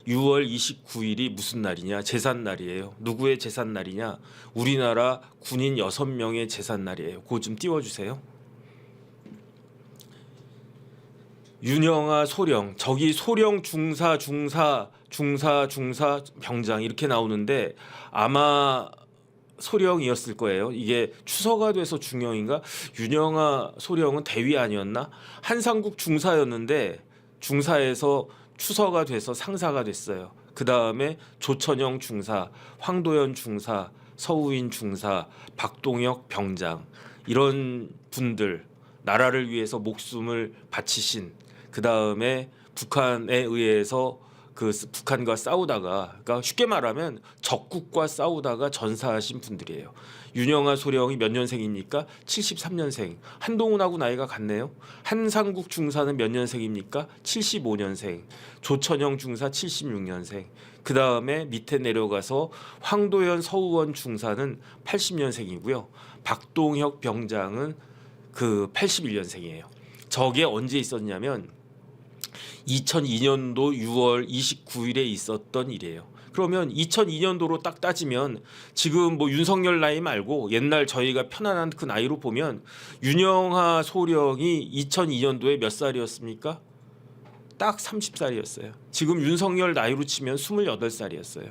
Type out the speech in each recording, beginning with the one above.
6월 29일이 무슨 날이냐? 제삿날이에요. 누구의 제삿날이냐? 우리나라 군인 6명의 제삿날이에요. 그거 좀 띄워주세요. 윤영아 소령, 저기 소령 중사 병장 이렇게 나오는데 아마 소령이었을 거예요. 이게 추서가 돼서 중령인가? 윤영아 소령은 대위 아니었나? 한상국 중사였는데 중사에서 추서가 돼서 상사가 됐어요. 그 다음에 조천영 중사, 황도연 중사, 서우인 중사, 박동혁 병장 이런 분들 나라를 위해서 목숨을 바치신 그 다음에 북한에 의해서 그 북한과 싸우다가 그러니까 쉽게 말하면 적국과 싸우다가 전사하신 분들이에요. 윤영아 소령이 몇 년생입니까? 73년생. 한동훈하고 나이가 같네요. 한상국 중사는 몇 년생입니까? 75년생. 조천영 중사 76년생. 그 다음에 밑에 내려가서 황도연 서우원 중사는 80년생이고요. 박동혁 병장은 그 81년생이에요. 저게 언제 있었냐면 2002년도 6월 29일에 있었던 일이에요. 그러면 2002년도로 딱 따지면 지금 뭐 윤석열 나이 말고 옛날 저희가 편안한 그 나이로 보면 윤영아 소령이 2002년도에 몇 살이었습니까? 딱 30살이었어요. 지금 윤석열 나이로 치면 28살이었어요.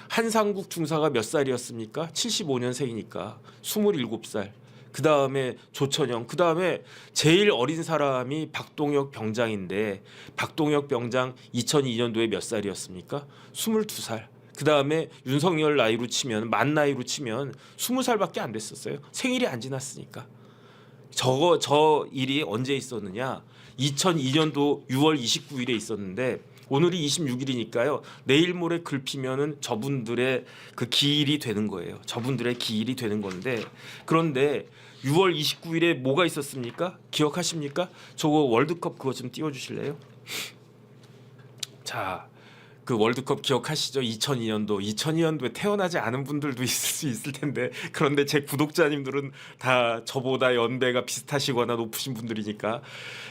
한상국 중사가 몇 살이었습니까? 75년생이니까 27살. 그 다음에 조천영, 그 다음에 제일 어린 사람이 박동혁 병장인데 박동혁 병장 2002년도에 몇 살이었습니까? 22살. 그 다음에 윤석열 나이로 치면 만 나이로 치면 20살밖에 안 됐었어요. 생일이 안 지났으니까. 저 일이 언제 있었느냐? 2002년도 6월 29일에 있었는데 오늘이 26일이니까요. 내일 모레 글 피면은 저분들의 그 기일이 되는 거예요. 저분들의 기일이 되는 건데 그런데 6월 29일에 뭐가 있었습니까? 기억하십니까? 저거 월드컵 그거 좀 띄워주실래요? 자, 그 월드컵 기억하시죠? 2002년도에 태어나지 않은 분들도 있을 수 있을 텐데 그런데 제 구독자님들은 다 저보다 연배가 비슷하시거나 높으신 분들이니까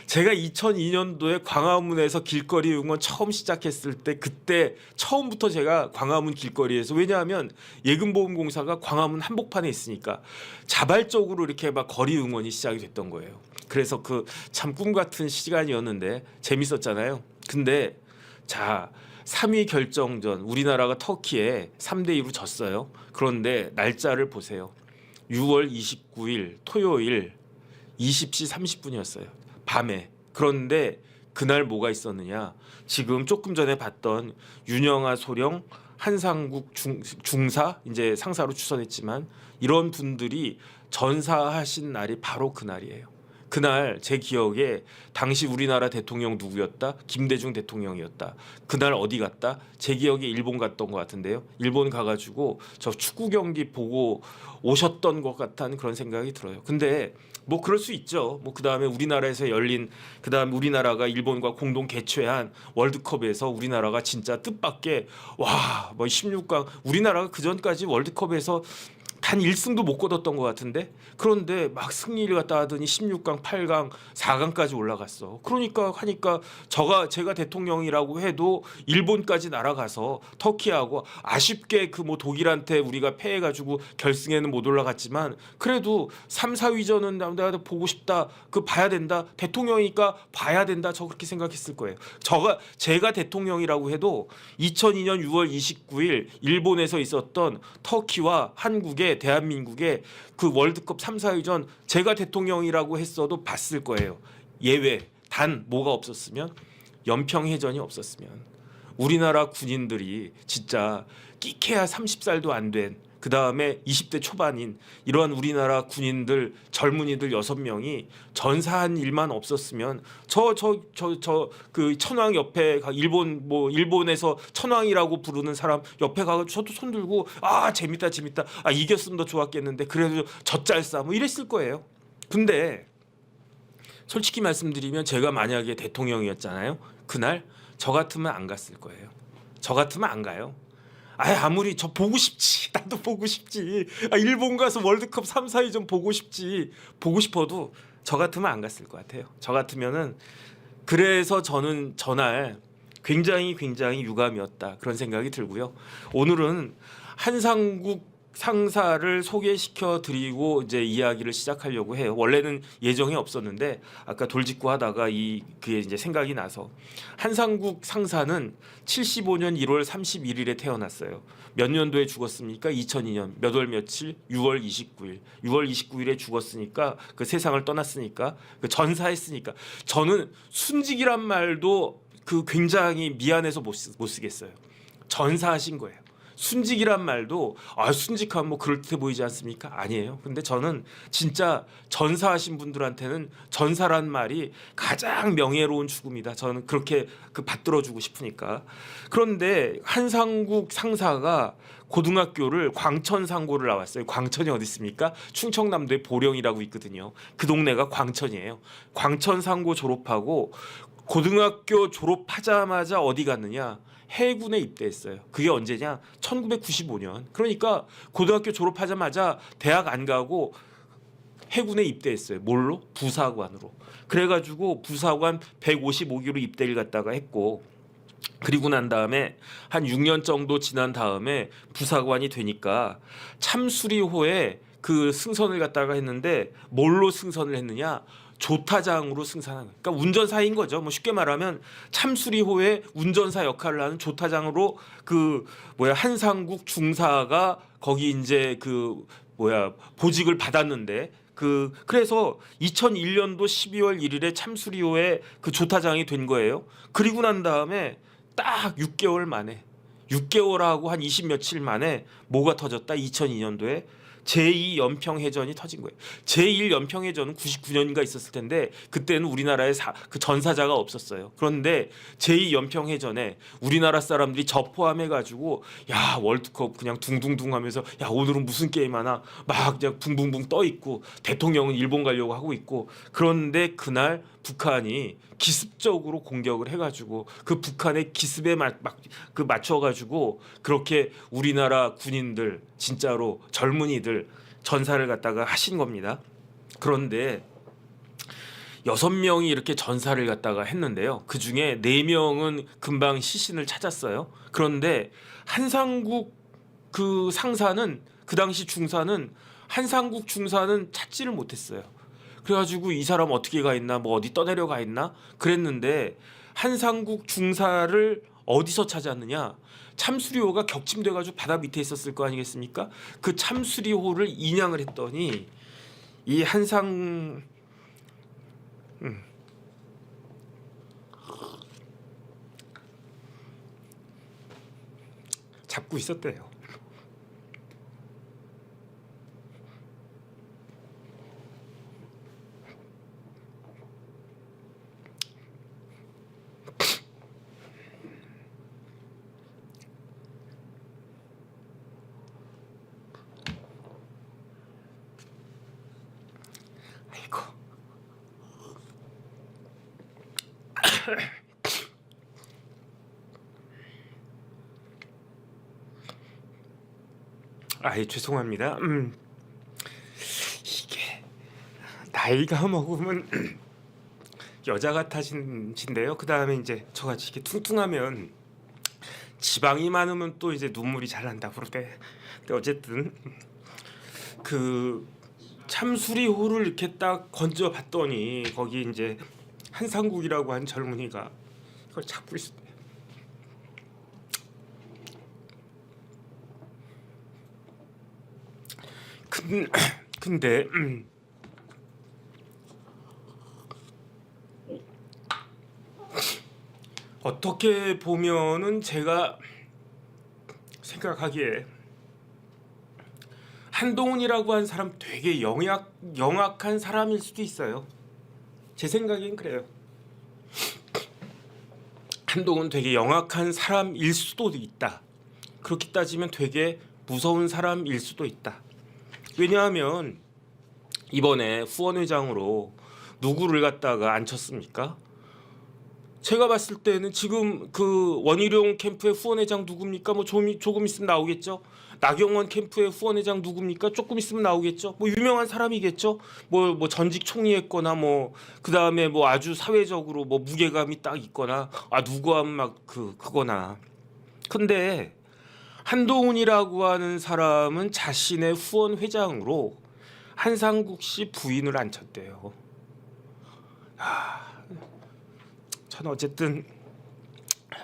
제가 2002년도에 광화문에서 길거리 응원 처음 시작했을 때 그때 처음부터 제가 광화문 길거리에서 왜냐하면 예금보험공사가 광화문 한복판에 있으니까 자발적으로 이렇게 막 거리 응원이 시작이 됐던 거예요. 그래서 그 참 꿈 같은 시간이었는데 재밌었잖아요. 근데 자 3위 결정전 우리나라가 터키에 3대2로 졌어요. 그런데 날짜를 보세요. 6월 29일 토요일 20시 30분이었어요. 밤에. 그런데 그날 뭐가 있었느냐. 지금 조금 전에 봤던 윤영아 소령 한상국 중사 이제 상사로 추선했지만 이런 분들이 전사하신 날이 바로 그날이에요. 그날 제 기억에 당시 우리나라 대통령 누구였다? 김대중 대통령이었다. 그날 어디 갔다? 제 기억에 일본 갔던 것 같은데요. 일본 가가지고 저 축구 경기 보고 오셨던 것 같다는 그런 생각이 들어요. 근데 뭐 그럴 수 있죠. 뭐 그다음에 우리나라에서 열린 그다음 우리나라가 일본과 공동 개최한 월드컵에서 우리나라가 진짜 뜻밖의 와뭐 16강 우리나라가 그 전까지 월드컵에서 단 1승도 못 거뒀던 것 같은데 그런데 막 승리를 갖다 하더니 16강, 8강, 4강까지 올라갔어. 그러니까 하니까 제가 대통령이라고 해도 일본까지 날아가서 터키하고 아쉽게 그 뭐 독일한테 우리가 패해가지고 결승에는 못 올라갔지만 그래도 3, 4위전은 내가 보고 싶다. 그 봐야 된다. 대통령이니까 봐야 된다. 저 그렇게 생각했을 거예요. 제가 대통령이라고 해도 2002년 6월 29일 일본에서 있었던 터키와 한국의 대한민국의 그 월드컵 3, 4위전 제가 대통령이라고 했어도 봤을 거예요. 예외 단 뭐가 없었으면 연평해전이 없었으면 우리나라 군인들이 진짜 끼케야 30살도 안 된 그 다음에 20대 초반인 이러한 우리나라 군인들 젊은이들 6명이 전사한 일만 없었으면 그 천황 옆에 일본에서 천황이라고 부르는 사람 옆에 가서 저도 손 들고 아 재밌다 아 이겼으면 더 좋았겠는데 그래도 젖잘싸 뭐 이랬을 거예요. 근데 솔직히 말씀드리면 제가 만약에 대통령이었잖아요. 그날 저 같으면 안 갔을 거예요. 저 같으면 안 가요. 아무리 저 보고 싶지. 나도 보고 싶지. 일본 가서 월드컵 3, 4위전 보고 싶지. 보고 싶어도 저 같으면 안 갔을 것 같아요. 저 같으면은 그래서 저는 전날 굉장히 유감이었다 그런 생각이 들고요. 오늘은 한상국 상사를 소개시켜 드리고 이제 이야기를 시작하려고 해요. 원래는 예정이 없었는데 아까 돌직구 하다가 그게 이제 생각이 나서 한상국 상사는 75년 1월 31일에 태어났어요. 몇 년도에 죽었습니까? 2002년 몇 월 며칠? 6월 29일. 6월 29일에 죽었으니까 그 세상을 떠났으니까 그 전사했으니까 저는 순직이란 말도 그 굉장히 미안해서 못 쓰겠어요. 전사하신 거예요. 순직이란 말도 순직하면 뭐 그럴듯해 보이지 않습니까? 아니에요. 근데 저는 진짜 전사하신 분들한테는 전사란 말이 가장 명예로운 죽음이다. 저는 그렇게 받들어주고 싶으니까. 그런데 한상국 상사가 고등학교를 광천상고를 나왔어요. 광천이 어디 있습니까? 충청남도의 보령이라고 있거든요. 그 동네가 광천이에요. 광천상고 졸업하고 고등학교 졸업하자마자 어디 갔느냐? 해군에 입대했어요. 그게 언제냐? 1995년. 그러니까 고등학교 졸업하자마자 대학 안 가고 해군에 입대했어요. 뭘로? 부사관으로. 그래가지고 부사관 155기로 입대를 갔다가 했고 그리고 난 다음에 한 6년 정도 지난 다음에 부사관이 되니까 참수리호에 그 승선을 갔다가 했는데 뭘로 승선을 했느냐? 조타장으로 승선한 거예요. 그러니까 운전사인 거죠. 뭐 쉽게 말하면 참수리호의 운전사 역할을 하는 조타장으로 한상국 중사가 거기 이제 보직을 받았는데 그래서 2001년도 12월 1일에 참수리호에 그 조타장이 된 거예요. 그리고 난 다음에 딱 6개월 만에 6개월하고 한 20 며칠 만에 뭐가 터졌다? 2002년도에 제2연평해전이 터진 거예요. 제1연평해전은 99년인가 있었을 텐데 그때는 우리나라에 그 전사자가 없었어요. 그런데 제2연평해전에 우리나라 사람들이 저 포함해가지고 야 월드컵 그냥 둥둥둥하면서 야 오늘은 무슨 게임 하나 막 그냥 붕붕붕 떠 있고 대통령은 일본 가려고 하고 있고 그런데 그날 북한이 기습적으로 공격을 해가지고 그 북한의 기습에 맞춰가지고 그렇게 우리나라 군인들 진짜로 젊은이들 전사를 갖다가 하신 겁니다. 그런데 6명이 이렇게 전사를 갖다가 했는데요. 그 중에 4명은 금방 시신을 찾았어요. 그런데 한상국 그 상사는 그 당시 중사는 한상국 중사는 찾지를 못했어요. 그래가지고 이 사람 어떻게 가 있나 뭐 어디 떠내려가 있나 그랬는데 한상국 중사를 어디서 찾았느냐? 참수리호가 격침돼가지고 바다 밑에 있었을 거 아니겠습니까? 그 참수리호를 인양을 했더니 이 잡고 있었대요. 죄송합니다. 이게 나이가 먹으면 여자 같아진데요. 그 다음에 이제 저같이 이렇게 퉁퉁하면 지방이 많으면 또 이제 눈물이 잘 난다 그러대. 근데 어쨌든 그 참수리호를 이렇게 딱 건져 봤더니 거기 이제 한상국이라고 한 젊은이가 그걸 잡고 있었대요. 근데 어떻게 보면은 제가 생각하기에 한동훈이라고 한 사람 되게 영악한 사람일 수도 있어요. 제 생각엔 그래요. 한동훈 되게 영악한 사람일 수도 있다. 그렇게 따지면 되게 무서운 사람일 수도 있다. 왜냐하면 이번에 후원회장으로 누구를 갖다가 앉혔습니까? 제가 봤을 때는 지금 그 원희룡 캠프의 후원회장 누굽니까? 뭐 조금 있으면 나오겠죠. 나경원 캠프의 후원회장 누굽니까? 조금 있으면 나오겠죠. 뭐 유명한 사람이겠죠. 뭐 전직 총리했거나 뭐 그다음에 뭐 아주 사회적으로 뭐 무게감이 딱 있거나 누구 하면 막 그거나. 근데 한동훈이라고 하는 사람은 자신의 후원회장으로 한상국 씨 부인을 앉혔대요. 저는 어쨌든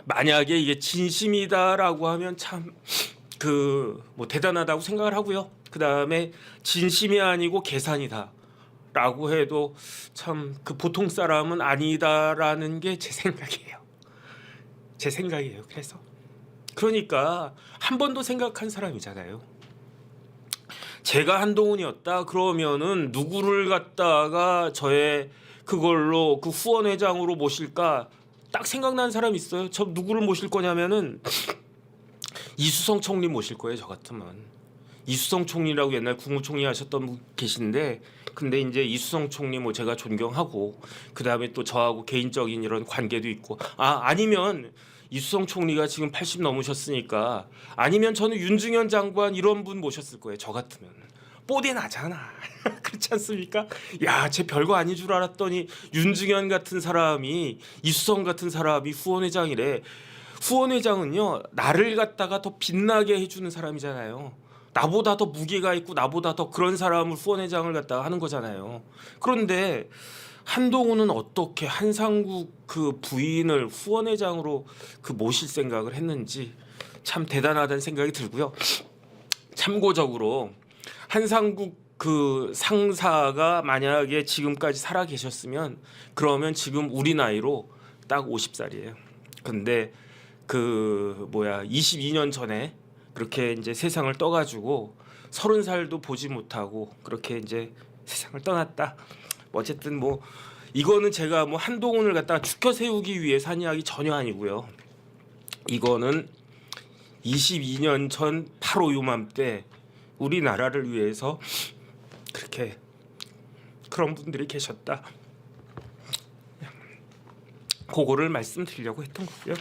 만약에 이게 진심이다라고 하면 참 뭐 대단하다고 생각을 하고요. 그 다음에 진심이 아니고 계산이다라고 해도 참 그 보통 사람은 아니다라는 게 제 생각이에요. 제 생각이에요. 그러니까 한 번도 생각한 사람이잖아요. 제가 한동훈이었다 그러면은 누구를 갖다가 저의 그걸로 그 후원회장으로 모실까 딱 생각나는 사람 있어요. 저 누구를 모실 거냐면은 이수성 총리 모실 거예요. 저 같으면 이수성 총리라고 옛날 국무총리 하셨던 분 계신데, 근데 이제 이수성 총리 뭐 제가 존경하고 그 다음에 또 저하고 개인적인 이런 관계도 있고 아니면 이수성 총리가 지금 80 넘으셨으니까 아니면 저는 윤중현 장관 이런 분 모셨을 거예요. 저 같으면 뽀대 나잖아. 그렇지 않습니까? 야, 쟤 별거 아닌 줄 알았더니 윤중현 같은 사람이 이수성 같은 사람이 후원회장이래. 후원회장은요 나를 갖다가 더 빛나게 해주는 사람이잖아요. 나보다 더 무게가 있고 나보다 더 그런 사람을 후원회장을 갖다가 하는 거잖아요. 그런데 한동훈은 어떻게 한상국 그 부인을 후원회장으로 그 모실 생각을 했는지 참 대단하다는 생각이 들고요. 참고적으로 한상국 그 상사가 만약에 지금까지 살아 계셨으면 그러면 지금 우리 나이로 딱 50살이에요. 근데 22년 전에 그렇게 이제 세상을 떠가지고 30살도 보지 못하고 그렇게 이제 세상을 떠났다. 어쨌든 뭐 이거는 제가 뭐 한동훈을 갖다가 추켜 세우기 위해서 한 이야기 전혀 아니고요. 이거는 22년 전 8.5 요맘때 우리나라를 위해서 그렇게 그런 분들이 계셨다. 그거를 말씀드리려고 했던 거고요.